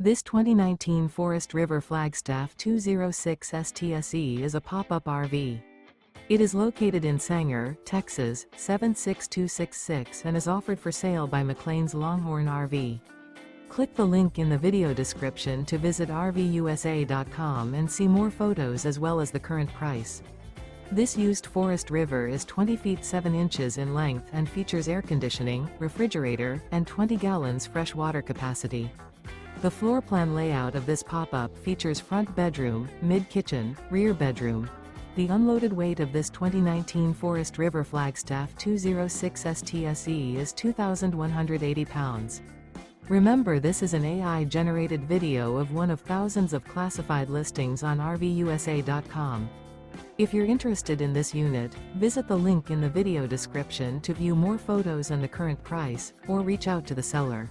This 2019 Forest River Flagstaff 206 STSE is a pop-up RV. It is located in Sanger, Texas, 76266 and is offered for sale by McClain's Longhorn RV. Click the link in the video description to visit RVUSA.com and see more photos as well as the current price. This used Forest River is 20 feet 7 inches in length and features air conditioning, refrigerator, and 20 gallons fresh water capacity. The floor plan layout of this pop-up features front bedroom, mid-kitchen, rear bedroom. The unloaded weight of this 2019 Forest River Flagstaff 206 STSE is 2,180 pounds. Remember, this is an AI-generated video of one of thousands of classified listings on RVUSA.com. If you're interested in this unit, visit the link in the video description to view more photos and the current price, or reach out to the seller.